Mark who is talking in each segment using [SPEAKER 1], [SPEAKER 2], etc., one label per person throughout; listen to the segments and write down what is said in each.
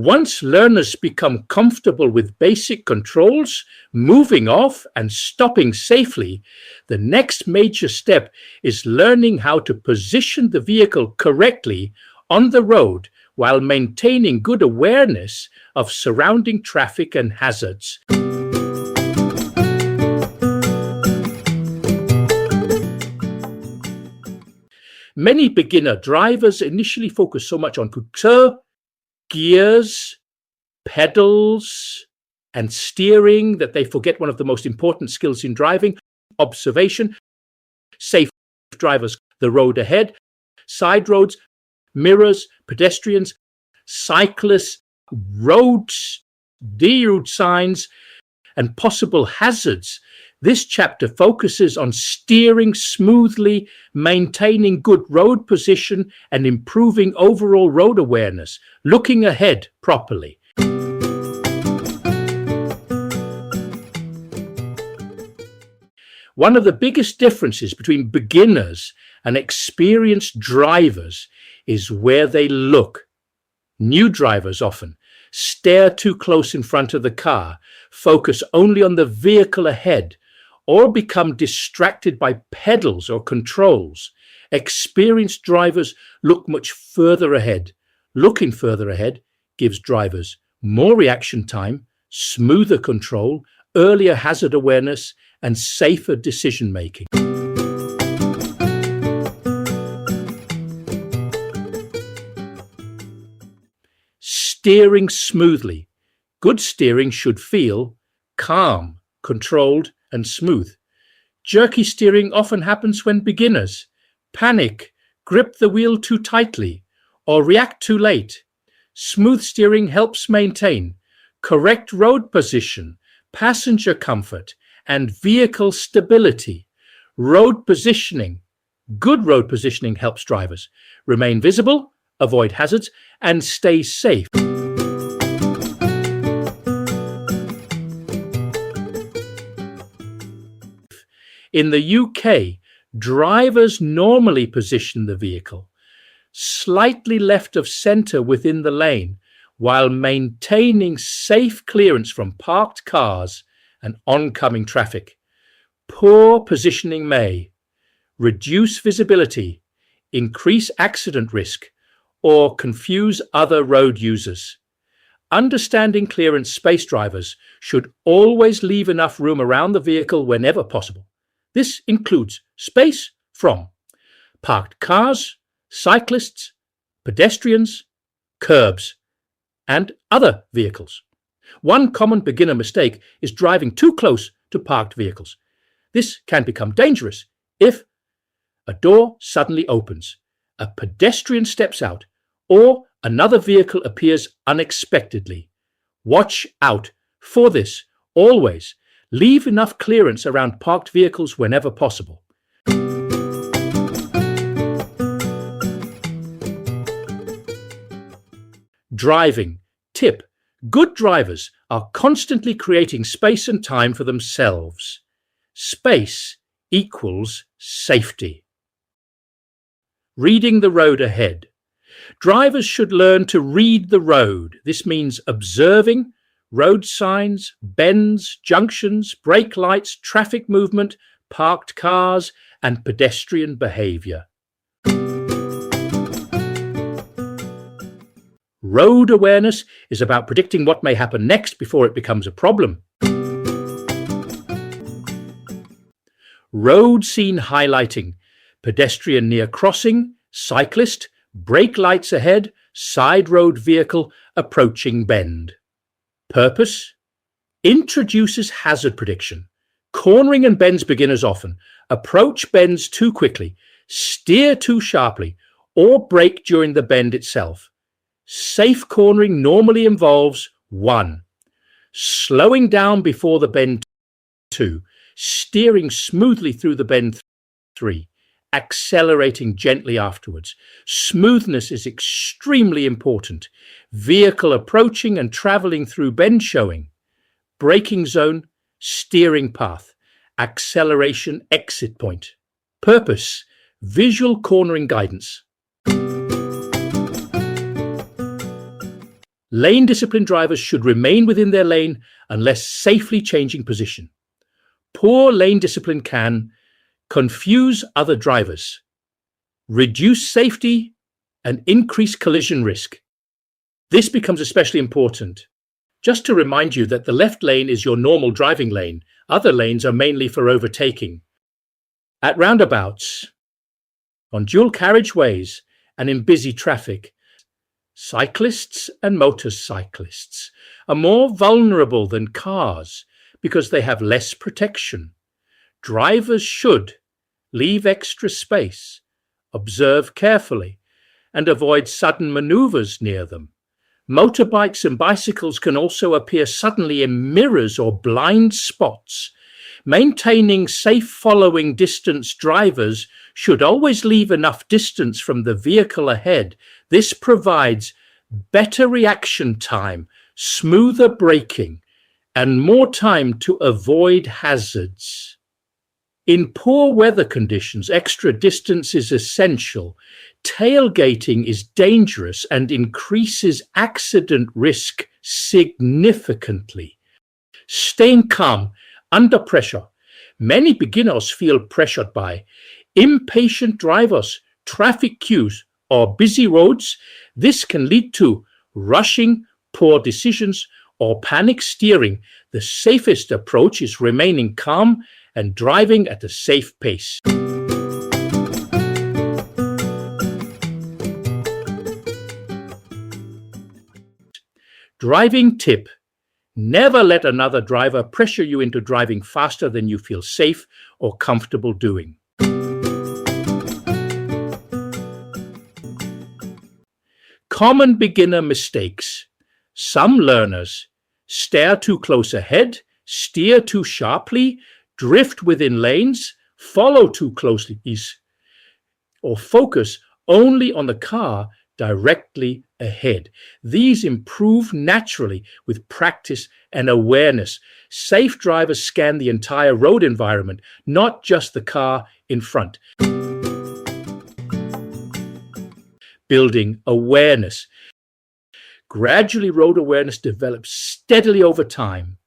[SPEAKER 1] Once learners become comfortable with basic controls, moving off and stopping safely, the next major step is learning how to position the vehicle correctly on the road while maintaining good awareness of surrounding traffic and hazards. Many beginner drivers initially focus so much on cursor, gears, pedals, and steering that they forget one of the most important skills in driving: observation. Safe drivers, the road ahead, side roads, mirrors, pedestrians, cyclists, roads, D-route signs, and possible hazards. This chapter focuses on steering smoothly, maintaining good road position, and improving overall road awareness, looking ahead properly. One of the biggest differences between beginners and experienced drivers is where they look. New drivers often stare too close in front of the car, focus only on the vehicle ahead, or become distracted by pedals or controls. Experienced drivers look much further ahead. Looking further ahead gives drivers more reaction time, smoother control, earlier hazard awareness, and safer decision making. Steering smoothly. Good steering should feel calm, controlled, and smooth. Jerky steering often happens when beginners panic, grip the wheel too tightly, or react too late. Smooth steering helps maintain correct road position, passenger comfort, and vehicle stability. Road positioning. Good road positioning helps drivers remain visible, avoid hazards, and stay safe. In the UK, drivers normally position the vehicle slightly left of centre within the lane while maintaining safe clearance from parked cars and oncoming traffic. Poor positioning may reduce visibility, increase accident risk, or confuse other road users. Understanding clearance, space drivers should always leave enough room around the vehicle whenever possible. This includes space from parked cars, cyclists, pedestrians, curbs, and other vehicles. One common beginner mistake is driving too close to parked vehicles. This can become dangerous if a door suddenly opens, a pedestrian steps out, or another vehicle appears unexpectedly. Watch out for this. Always leave enough clearance around parked vehicles whenever possible. Driving. Tip. Good drivers are constantly creating space and time for themselves. Space equals safety. Reading the road ahead. Drivers should learn to read the road. This means observing road signs, bends, junctions, brake lights, traffic movement, parked cars, and pedestrian behaviour. Road awareness is about predicting what may happen next before it becomes a problem. Road scene highlighting. Pedestrian near crossing, cyclist, brake lights ahead, side road vehicle approaching bend. Purpose. Introduces hazard prediction. Cornering and bends beginners often approach bends too quickly, steer too sharply, or brake during the bend itself. Safe cornering normally involves 1. Slowing down before the bend. 2. Steering smoothly through the bend. 3. Accelerating gently afterwards. Smoothness is extremely important. Vehicle approaching and travelling through bend showing. Braking zone, steering path. Acceleration exit point. Purpose. Visual cornering guidance. Lane disciplined drivers should remain within their lane unless safely changing position. Poor lane discipline can confuse other drivers, reduce safety, and increase collision risk. This becomes especially important. Just to remind you that the left lane is your normal driving lane. Other lanes are mainly for overtaking. At roundabouts, on dual carriageways, and in busy traffic, cyclists and motorcyclists are more vulnerable than cars because they have less protection. Drivers should leave extra space, observe carefully, and avoid sudden maneuvers near them. Motorbikes and bicycles can also appear suddenly in mirrors or blind spots. Maintaining safe following distance, drivers should always leave enough distance from the vehicle ahead. This provides better reaction time, smoother braking, and more time to avoid hazards. In poor weather conditions, extra distance is essential. Tailgating is dangerous and increases accident risk significantly. Staying calm under pressure. Many beginners feel pressured by impatient drivers, traffic queues, or busy roads. This can lead to rushing, poor decisions, or panic steering. The safest approach is remaining calm and driving at a safe pace. Driving tip: never let another driver pressure you into driving faster than you feel safe or comfortable doing. Common beginner mistakes. Some learners stare too close ahead, steer too sharply, drift within lanes, follow too closely, or focus only on the car directly ahead. These improve naturally with practice and awareness. Safe drivers scan the entire road environment, not just the car in front. Building awareness. Gradually, road awareness develops steadily over time.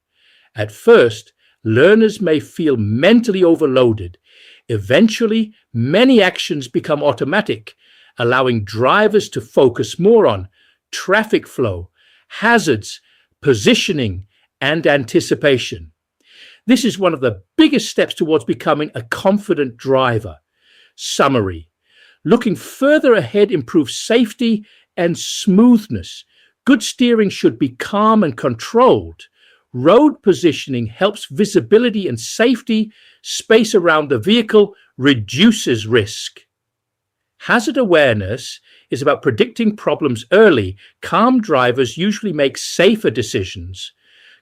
[SPEAKER 1] At first, learners may feel mentally overloaded. Eventually, many actions become automatic, allowing drivers to focus more on traffic flow, hazards, positioning, and anticipation. This is one of the biggest steps towards becoming a confident driver. Summary: looking further ahead improves safety and smoothness. Good steering should be calm and controlled. Road positioning helps visibility and safety. Space around the vehicle reduces risk. Hazard awareness is about predicting problems early. Calm drivers usually make safer decisions.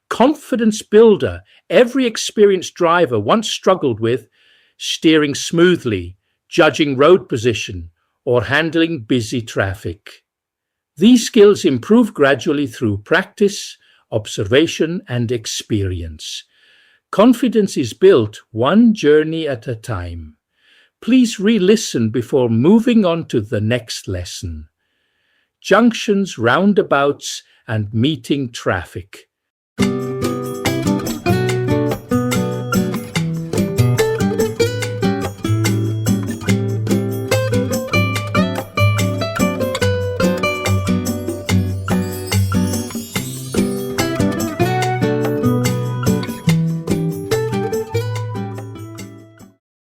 [SPEAKER 1] Confidence builder: every experienced driver once struggled with steering smoothly, judging road position, or handling busy traffic. These skills improve gradually through practice, observation, and experience. Confidence is built one journey at a time. Please re-listen before moving on to the next lesson. Junctions, roundabouts, and meeting traffic.